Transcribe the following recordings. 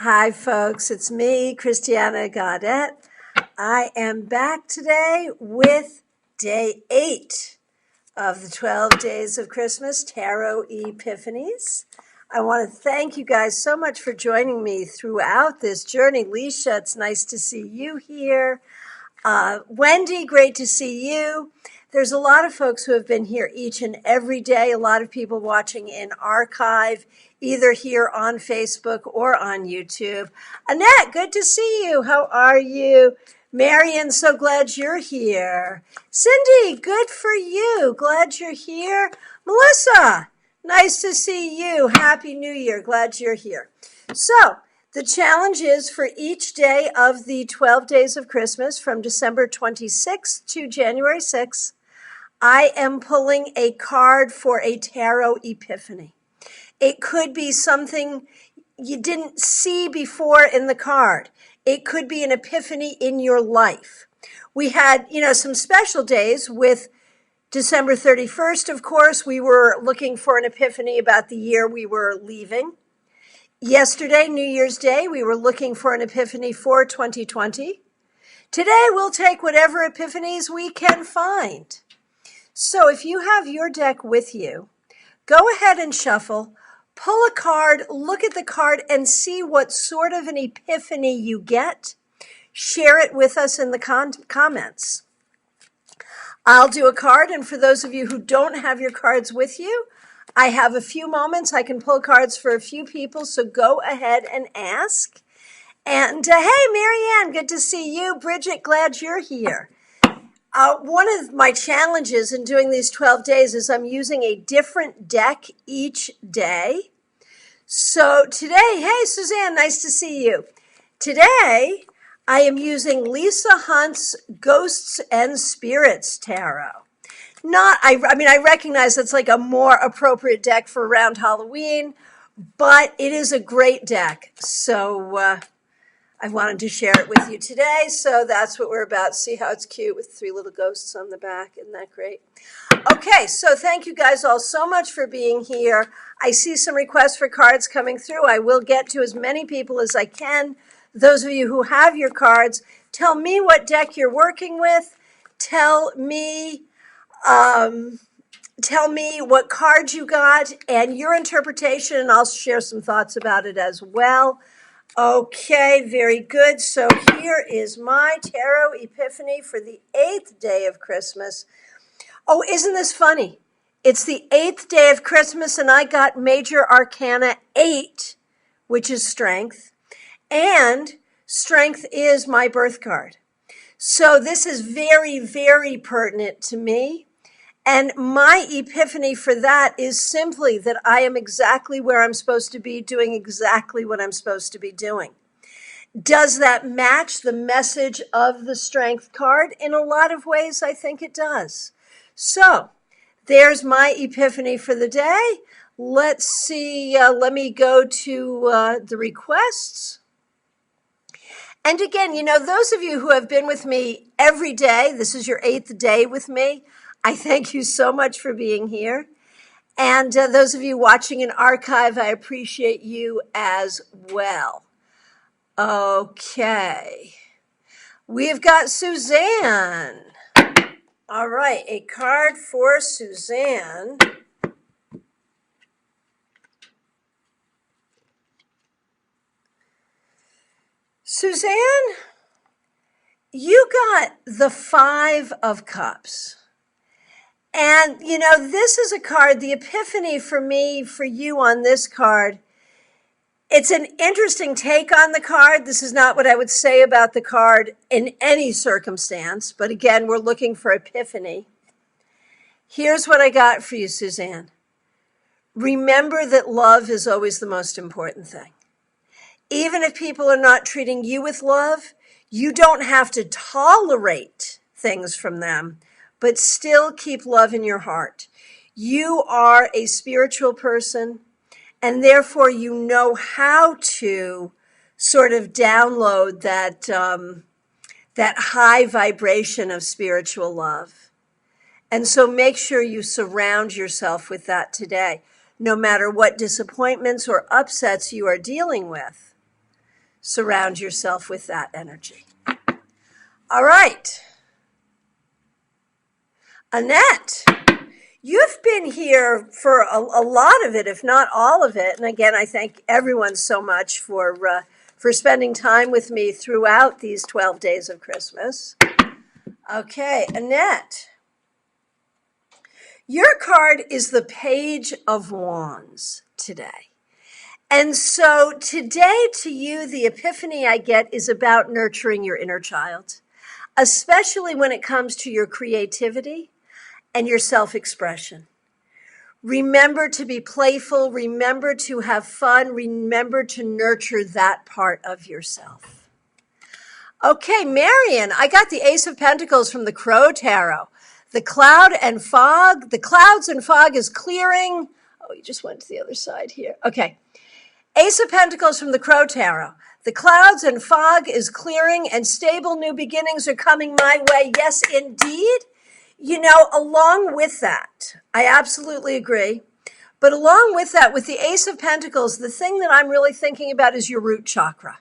Hi, folks. It's me, Christiana Gaudet. I am back today with day 8 of the 12 Days of Christmas Tarot Epiphanies. I want to thank you guys so much for joining me throughout this journey. Leisha, it's nice to see you here. Wendy, great to see you. There's a lot of folks who have been here each and every day, a lot of people watching in archive, either here on Facebook or on YouTube. Annette, good to see you. How are you? Marion, so glad you're here. Cindy, good for you. Glad you're here. Melissa, nice to see you. Happy New Year. Glad you're here. So, the challenge is for each day of the 12 days of Christmas from December 26th to January 6th, I am pulling a card for a tarot epiphany. It could be something you didn't see before in the card. It could be an epiphany in your life. We had, some special days with December 31st, of course. We were looking for an epiphany about the year we were leaving. Yesterday, New Year's Day, we were looking for an epiphany for 2020. Today, we'll take whatever epiphanies we can find. So if you have your deck with you, go ahead and shuffle, pull a card, look at the card, and see what sort of an epiphany you get. Share it with us in the comments. I'll do a card, and for those of you who don't have your cards with you, I have a few moments. I can pull cards for a few people, so go ahead and ask. And hey, Marianne, good to see you. Bridget, glad you're here. One of my challenges in doing these 12 days is I'm using a different deck each day. So today, hey, Suzanne, nice to see you. Today, I am using Lisa Hunt's Ghosts and Spirits Tarot. I recognize it's like a more appropriate deck for around Halloween, but it is a great deck. So I wanted to share it with you today. So that's what we're about. See how it's cute with 3 little ghosts on the back. Isn't that great? Okay, so thank you guys all so much for being here. I see some requests for cards coming through. I will get to as many people as I can. Those of you who have your cards, tell me what deck you're working with. Tell me what card you got and your interpretation, and I'll share some thoughts about it as well. Okay, very good. So here is my tarot epiphany for the 8th day of Christmas. Oh, isn't this funny? It's the 8th day of Christmas, and I got Major Arcana 8, which is strength, and strength is my birth card. So this is very, very pertinent to me. And my epiphany for that is simply that I am exactly where I'm supposed to be, doing exactly what I'm supposed to be doing. Does that match the message of the Strength card? In a lot of ways, I think it does. So there's my epiphany for the day. Let's see. Let me go to the requests. And again, those of you who have been with me every day, this is your 8th day with me, I thank you so much for being here. And those of you watching in archive, I appreciate you as well. Okay. We've got Suzanne. All right, a card for Suzanne. Suzanne, you got the 5 of Cups. And, this is a card, the epiphany for me, for you on this card. It's an interesting take on the card. This is not what I would say about the card in any circumstance. But again, we're looking for epiphany. Here's what I got for you, Suzanne. Remember that love is always the most important thing. Even if people are not treating you with love, you don't have to tolerate things from them, but still keep love in your heart. You are a spiritual person, and therefore you know how to sort of download that high vibration of spiritual love. And so make sure you surround yourself with that today, no matter what disappointments or upsets you are dealing with. Surround yourself with that energy. All right. Annette, you've been here for a lot of it, if not all of it. And again, I thank everyone so much for spending time with me throughout these 12 days of Christmas. Okay, Annette, your card is the Page of Wands today. And so today to you, the epiphany I get is about nurturing your inner child, especially when it comes to your creativity and your self-expression. Remember to be playful. Remember to have fun. Remember to nurture that part of yourself. Okay, Marian, I got the Ace of Pentacles from the Crow Tarot. The cloud and fog. The clouds and fog is clearing. Oh, you just went to the other side here. Okay. Ace of Pentacles from the Crow Tarot. The clouds and fog is clearing and stable new beginnings are coming my way. Yes, indeed. You know, along with that, I absolutely agree. But along with that, with the Ace of Pentacles, the thing that I'm really thinking about is your root chakra.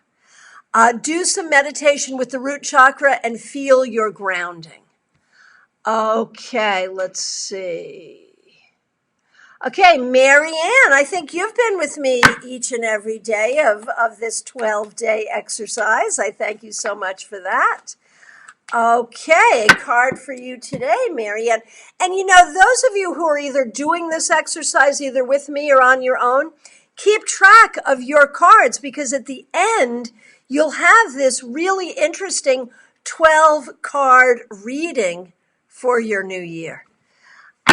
Do some meditation with the root chakra and feel your grounding. Okay, let's see. Okay, Marianne, I think you've been with me each and every day of this 12-day exercise. I thank you so much for that. Okay, a card for you today, Marianne. And you know, those of you who are either doing this exercise either with me or on your own, keep track of your cards because at the end, you'll have this really interesting 12-card reading for your new year.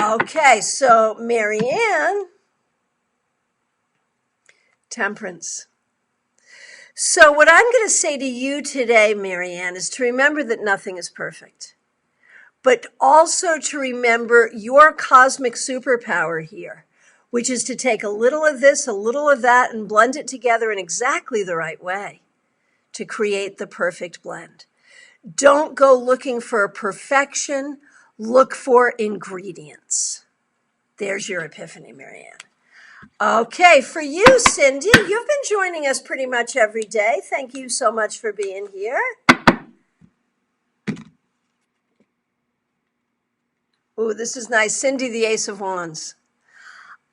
Okay, so Marianne, Temperance. So what I'm going to say to you today, Marianne, is to remember that nothing is perfect, but also to remember your cosmic superpower here, which is to take a little of this, a little of that, and blend it together in exactly the right way to create the perfect blend. Don't go looking for perfection. Look for ingredients. There's your epiphany, Marianne. Okay, for you, Cindy, you've been joining us pretty much every day. Thank you so much for being here. Ooh, this is nice. Cindy, the Ace of Wands.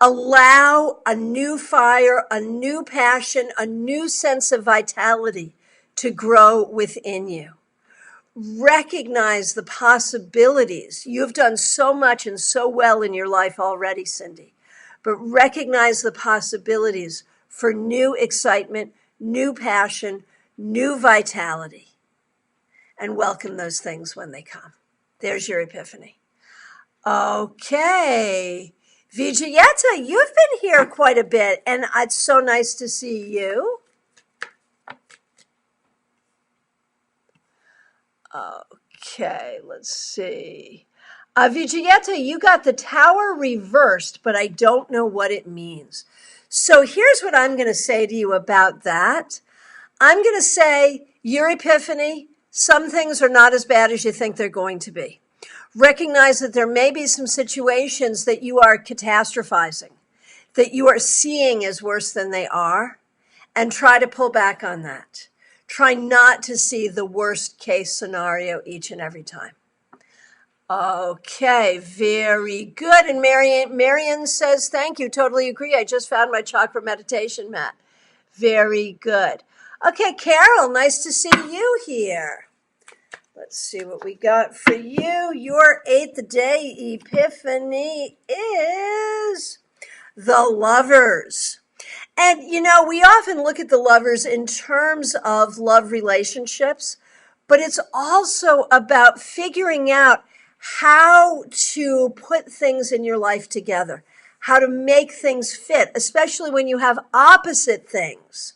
Allow a new fire, a new passion, a new sense of vitality to grow within you. Recognize the possibilities. You've done so much and so well in your life already, Cindy, but recognize the possibilities for new excitement, new passion, new vitality, and welcome those things when they come. There's your epiphany. Okay. Vijayeta, you've been here quite a bit, and it's so nice to see you. Okay, let's see. Vijayeta, you got the Tower reversed, but I don't know what it means. So here's what I'm going to say to you about that. I'm going to say your epiphany, some things are not as bad as you think they're going to be. Recognize that there may be some situations that you are catastrophizing, that you are seeing as worse than they are, and try to pull back on that. Try not to see the worst case scenario each and every time. Okay, very good. And Marian says, thank you. Totally agree. I just found my chakra meditation mat. Very good. Okay, Carol, nice to see you here. Let's see what we got for you. Your 8th day epiphany is the Lovers. And, you know, we often look at the Lovers in terms of love relationships, but it's also about figuring out how to put things in your life together, how to make things fit, especially when you have opposite things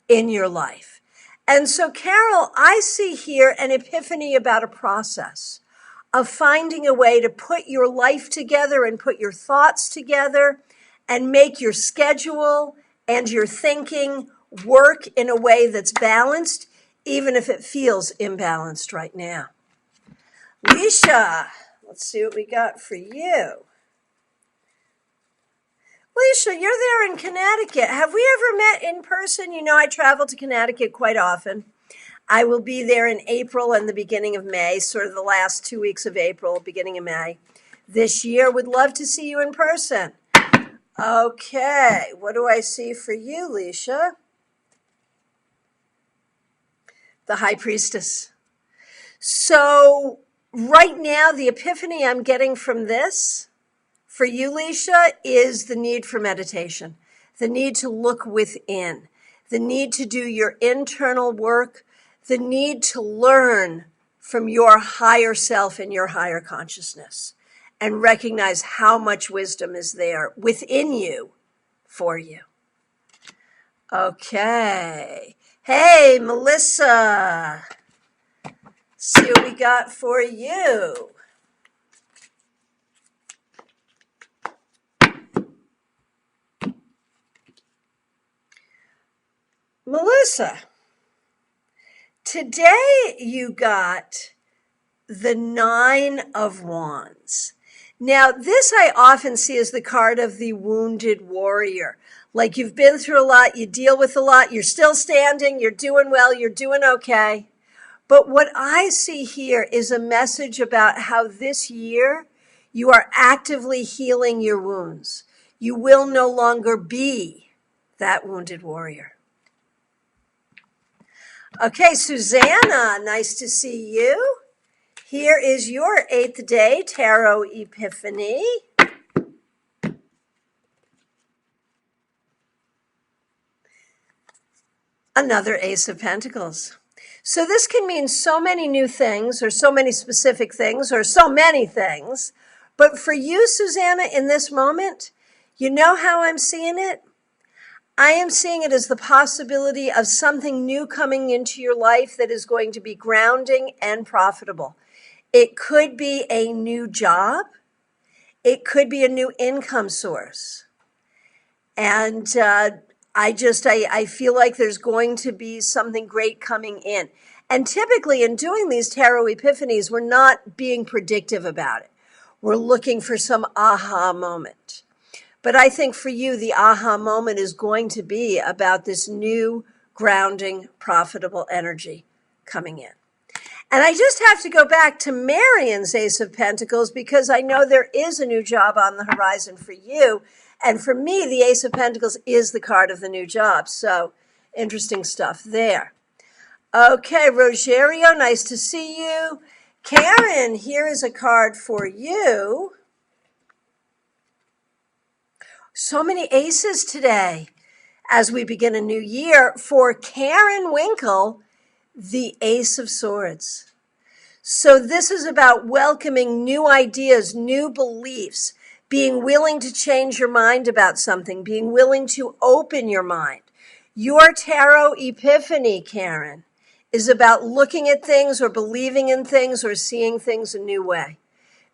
in your life. And so, Carol, I see here an epiphany about a process of finding a way to put your life together and put your thoughts together and make your schedule and your thinking work in a way that's balanced, even if it feels imbalanced right now. Leisha, let's see what we got for you. Leisha, you're there in Connecticut. Have we ever met in person? You know, I travel to Connecticut quite often. I will be there in April and the beginning of May, sort of the last 2 weeks of April, beginning of May. This year, would love to see you in person. Okay, what do I see for you, Leisha? The High Priestess. So right now, the epiphany I'm getting from this, for you, Leisha, is the need for meditation, the need to look within, the need to do your internal work, the need to learn from your higher self and your higher consciousness and recognize how much wisdom is there within you for you. Okay. Hey, Melissa. See what we got for you. Melissa, today you got the 9 of Wands. Now, this I often see as the card of the wounded warrior. Like you've been through a lot, you deal with a lot, you're still standing, you're doing well, you're doing okay. But what I see here is a message about how this year you are actively healing your wounds. You will no longer be that wounded warrior. Okay, Susanna, nice to see you. Here is your 8th day Tarot Epiphany. Another Ace of Pentacles. So this can mean so many new things or so many specific things or so many things. But for you, Susanna, in this moment, you know how I'm seeing it? I am seeing it as the possibility of something new coming into your life that is going to be grounding and profitable. It could be a new job. It could be a new income source. And I feel like there's going to be something great coming in. And typically in doing these tarot epiphanies, we're not being predictive about it. We're looking for some aha moment. But I think for you, the aha moment is going to be about this new grounding, profitable energy coming in. And I just have to go back to Marion's Ace of Pentacles because I know there is a new job on the horizon for you. And for me, the Ace of Pentacles is the card of the new job. So interesting stuff there. Okay, Rogerio, nice to see you. Karen, here is a card for you. So many aces today as we begin a new year. For Karen Winkle, the Ace of Swords. So this is about welcoming new ideas, new beliefs, being willing to change your mind about something, being willing to open your mind. Your tarot epiphany, Karen, is about looking at things or believing in things or seeing things a new way.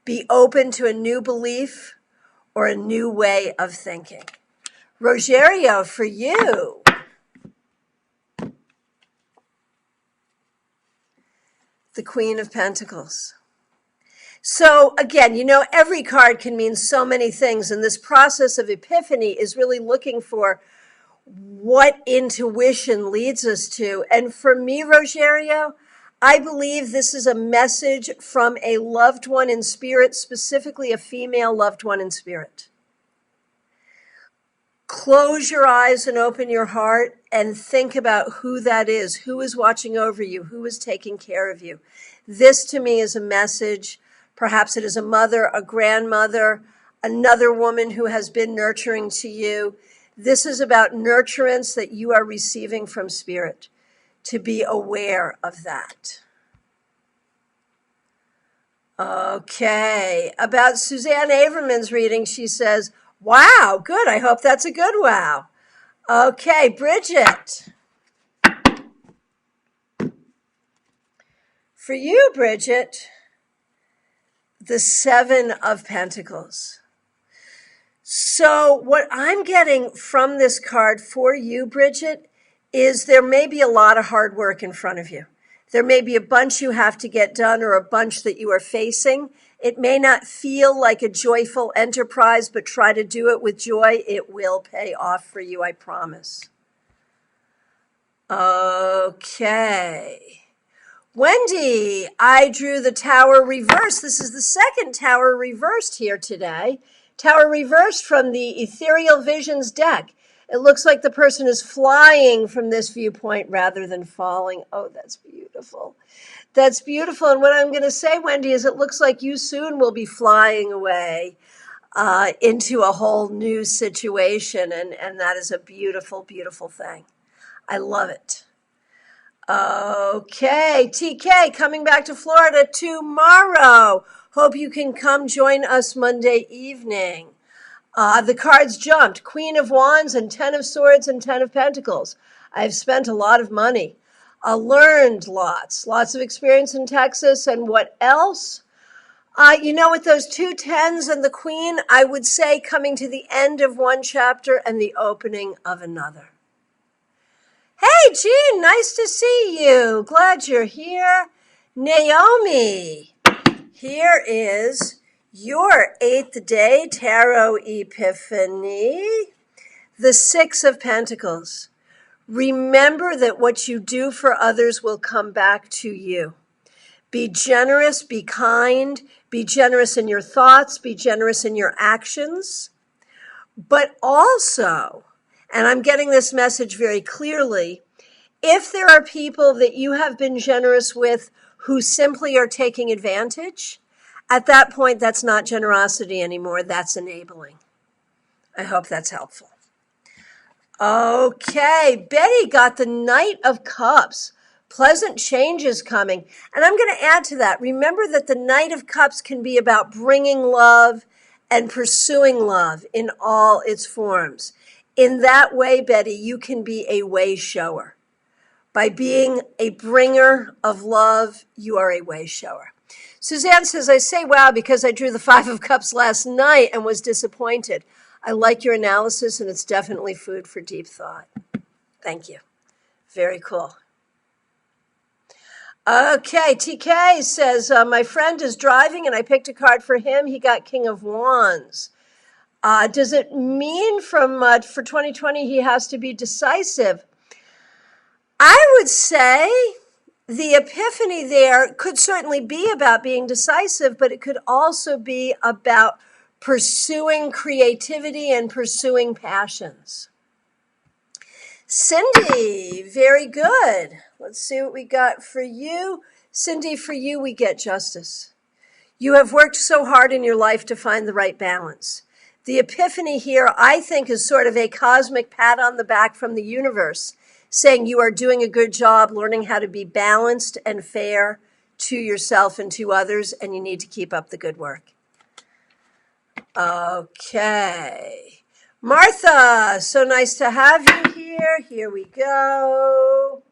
Be open to a new belief or a new way of thinking. Rogerio, for you. The Queen of Pentacles. So again, you know, every card can mean so many things, and this process of epiphany is really looking for what intuition leads us to. And for me, Rogerio, I believe this is a message from a loved one in spirit, specifically a female loved one in spirit. Close your eyes and open your heart and think about who that is, who is watching over you, who is taking care of you. This to me is a message. Perhaps it is a mother, a grandmother, another woman who has been nurturing to you. This is about nurturance that you are receiving from spirit, to be aware of that. Okay, about Suzanne Averman's reading, she says, wow, good, I hope that's a good wow. Okay, Bridget. For you, Bridget, the 7 of Pentacles. So what I'm getting from this card for you, Bridget, is there may be a lot of hard work in front of you. There may be a bunch you have to get done or a bunch that you are facing, It may not feel like a joyful enterprise, but try to do it with joy. It will pay off for you, I promise. Okay. Wendy, I drew the tower reversed. This is the second tower reversed here today. Tower reversed from the Ethereal Visions deck. It looks like the person is flying from this viewpoint rather than falling. Oh, that's beautiful. That's beautiful. And what I'm going to say, Wendy, is it looks like you soon will be flying away into a whole new situation. And that is a beautiful, beautiful thing. I love it. Okay, TK, coming back to Florida tomorrow. Hope you can come join us Monday evening. The cards jumped, Queen of Wands and 10 of Swords and 10 of Pentacles. I've spent a lot of money. Learned lots of experience in Texas. And what else? With those 2 10s and the Queen, I would say coming to the end of one chapter and the opening of another. Hey, Jean, nice to see you. Glad you're here. Naomi, here is your 8th day tarot epiphany, the 6 of Pentacles. Remember that what you do for others will come back to you. Be generous, be kind, be generous in your thoughts, be generous in your actions. But also, and I'm getting this message very clearly, if there are people that you have been generous with who simply are taking advantage, at that point, that's not generosity anymore, that's enabling. I hope that's helpful. Okay, Betty got the Knight of Cups. Pleasant changes coming. And I'm going to add to that. Remember that the Knight of Cups can be about bringing love and pursuing love in all its forms. In that way, Betty, you can be a way shower. By being a bringer of love, you are a way shower. Suzanne says, I say wow because I drew the 5 of Cups last night and was disappointed. I like your analysis, and it's definitely food for deep thought. Thank you. Very cool. Okay, TK says, my friend is driving, and I picked a card for him. He got King of Wands. Does it mean for 2020 he has to be decisive? I would say the epiphany there could certainly be about being decisive, but it could also be about pursuing creativity and pursuing passions. Cindy, very good. Let's see what we got for you. Cindy, for you, we get justice. You have worked so hard in your life to find the right balance. The epiphany here, I think, is sort of a cosmic pat on the back from the universe, saying you are doing a good job learning how to be balanced and fair to yourself and to others, and you need to keep up the good work. Okay. Martha, so nice to have you here. Here we go.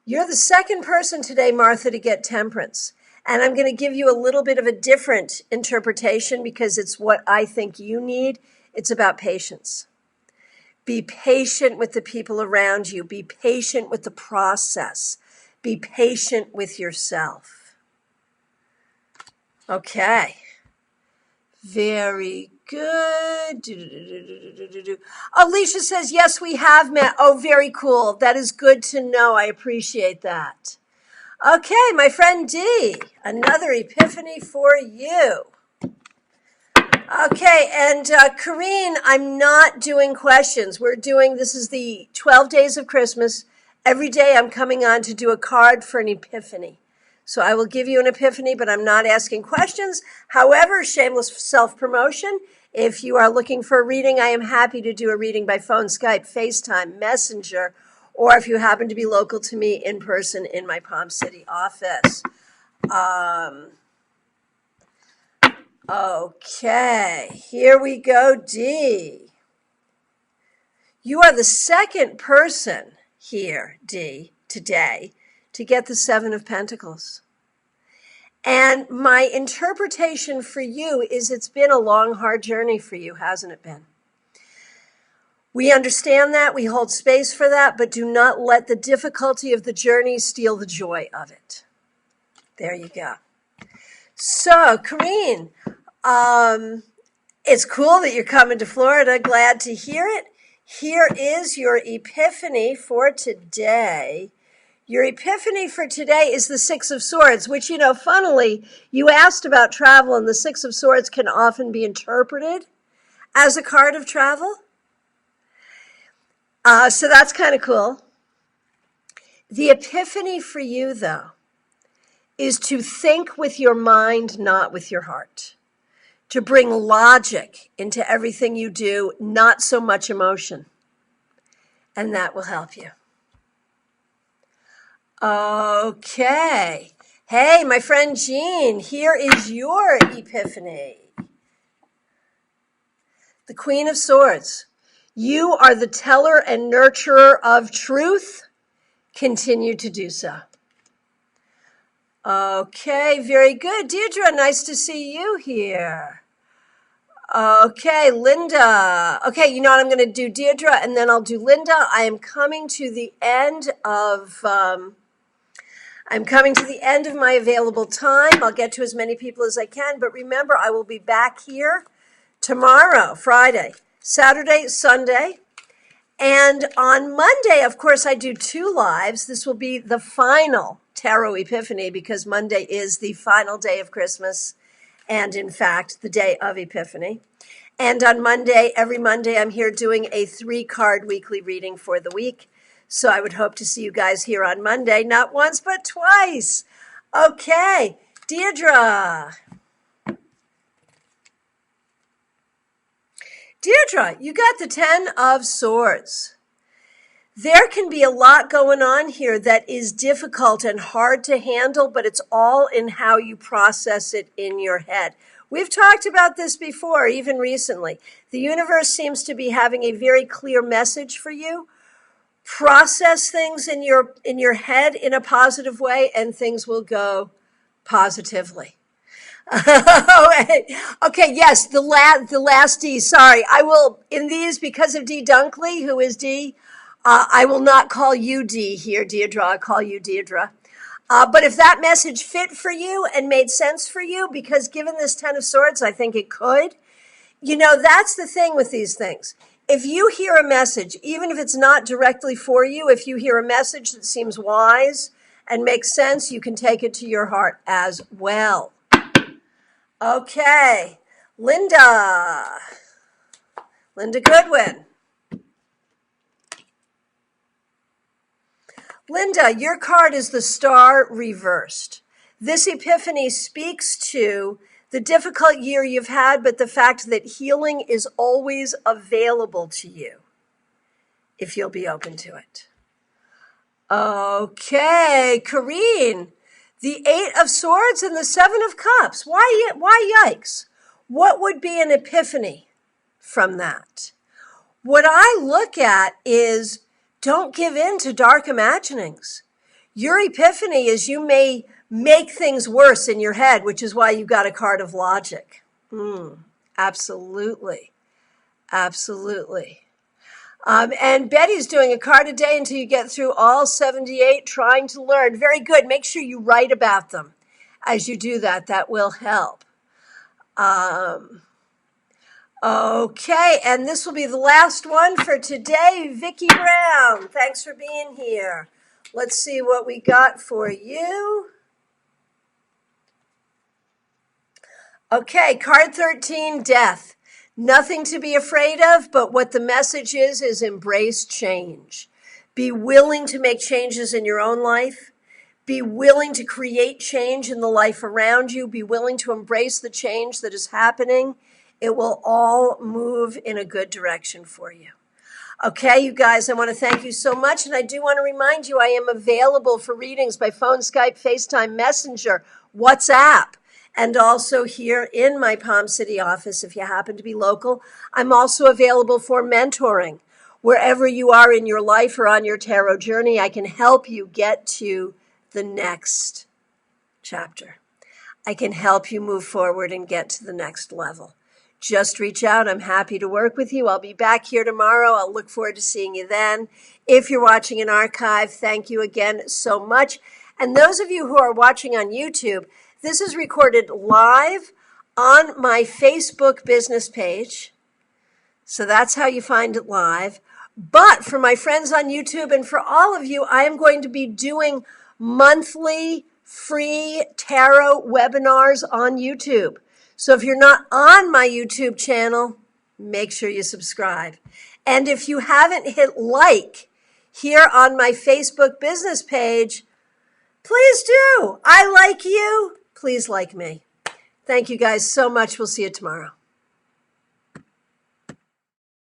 You're the second person today, Martha, to get temperance. And I'm going to give you a little bit of a different interpretation because it's what I think you need. It's about patience. Be patient with the people around you. Be patient with the process. Be patient with yourself. Okay. Very good. Alicia says, yes, we have met. Oh, very cool. That is good to know. I appreciate that. Okay, my friend D, another epiphany for you. Okay, and Corrine, I'm not doing questions. This is the 12 days of Christmas. Every day I'm coming on to do a card for an epiphany. So I will give you an epiphany, but I'm not asking questions. However, shameless self-promotion, if you are looking for a reading, I am happy to do a reading by phone, Skype, FaceTime, Messenger, or if you happen to be local to me in person in my Palm City office. Okay, here we go, D. You are the second person here, D, today, to get the 7 of Pentacles. And my interpretation for you is it's been a long, hard journey for you, hasn't it been? We understand that, we hold space for that, but do not let the difficulty of the journey steal the joy of it. There you go. So, Corrine, it's cool that you're coming to Florida. Glad to hear it. Here is your epiphany for today. Your epiphany for today is the Six of Swords, which, funnily, you asked about travel, and the Six of Swords can often be interpreted as a card of travel. So that's kind of cool. The epiphany for you, though, is to think with your mind, not with your heart. To bring logic into everything you do, not so much emotion. And that will help you. Okay. Hey, my friend Jean, here is your epiphany. The Queen of Swords. You are the teller and nurturer of truth. Continue to do so. Okay, very good. Deirdre, nice to see you here. Okay, Linda. Okay, you know what I'm going to do, Deirdre, and then I'll do Linda. I am coming to the end of my available time. I'll get to as many people as I can, but remember, I will be back here tomorrow, Friday, Saturday, Sunday. And on Monday, of course, I do 2 lives. This will be the final Tarot Epiphany because Monday is the final day of Christmas and, in fact, the day of Epiphany. And on Monday, every Monday, I'm here doing a 3-card weekly reading for the week. So I would hope to see you guys here on Monday, not once, but twice. Okay, Deirdre. Deirdre, you got the 10 of Swords. There can be a lot going on here that is difficult and hard to handle, but it's all in how you process it in your head. We've talked about this before, even recently. The universe seems to be having a very clear message for you. Process things in your head in a positive way, and things will go positively. Okay, yes, the last D. Sorry, I will, in these, because of D. Dunkley, who is D, I will not call you D here, Deirdre. I'll call you Deirdre. But if that message fit for you and made sense for you, because given this 10 of Swords, I think it could. That's the thing with these things. If you hear a message, even if it's not directly for you, if you hear a message that seems wise and makes sense, you can take it to your heart as well. Okay, Linda Goodwin. Linda, your card is the Star reversed. This epiphany speaks to the difficult year you've had, but the fact that healing is always available to you if you'll be open to it. Okay, Corrine. The 8 of Swords and the 7 of Cups. Why yikes? What would be an epiphany from that? What I look at is don't give in to dark imaginings. Your epiphany is you may make things worse in your head, which is why you got a card of logic. Absolutely. Absolutely. And Betty's doing a card a day until you get through all 78, trying to learn. Very good. Make sure you write about them as you do that. That will help. Okay, and this will be the last one for today. Vicki Brown, thanks for being here. Let's see what we got for you. Okay, card 13, Death. Nothing to be afraid of, but what the message is embrace change. Be willing to make changes in your own life. Be willing to create change in the life around you. Be willing to embrace the change that is happening. It will all move in a good direction for you. Okay, you guys, I want to thank you so much. And I do want to remind you, I am available for readings by phone, Skype, FaceTime, Messenger, WhatsApp. And also here in my Palm City office, if you happen to be local. I'm also available for mentoring. Wherever you are in your life or on your tarot journey, I can help you get to the next chapter. I can help you move forward and get to the next level. Just reach out. I'm happy to work with you. I'll be back here tomorrow. I'll look forward to seeing you then. If you're watching an archive, thank you again so much. And those of you who are watching on YouTube, This is recorded live on my Facebook business page. So that's how you find it live. But for my friends on YouTube and for all of you, I am going to be doing monthly free tarot webinars on YouTube. So if you're not on my YouTube channel, make sure you subscribe. And if you haven't hit like here on my Facebook business page, please do. I like you. Please like me. Thank you guys so much. We'll see you tomorrow.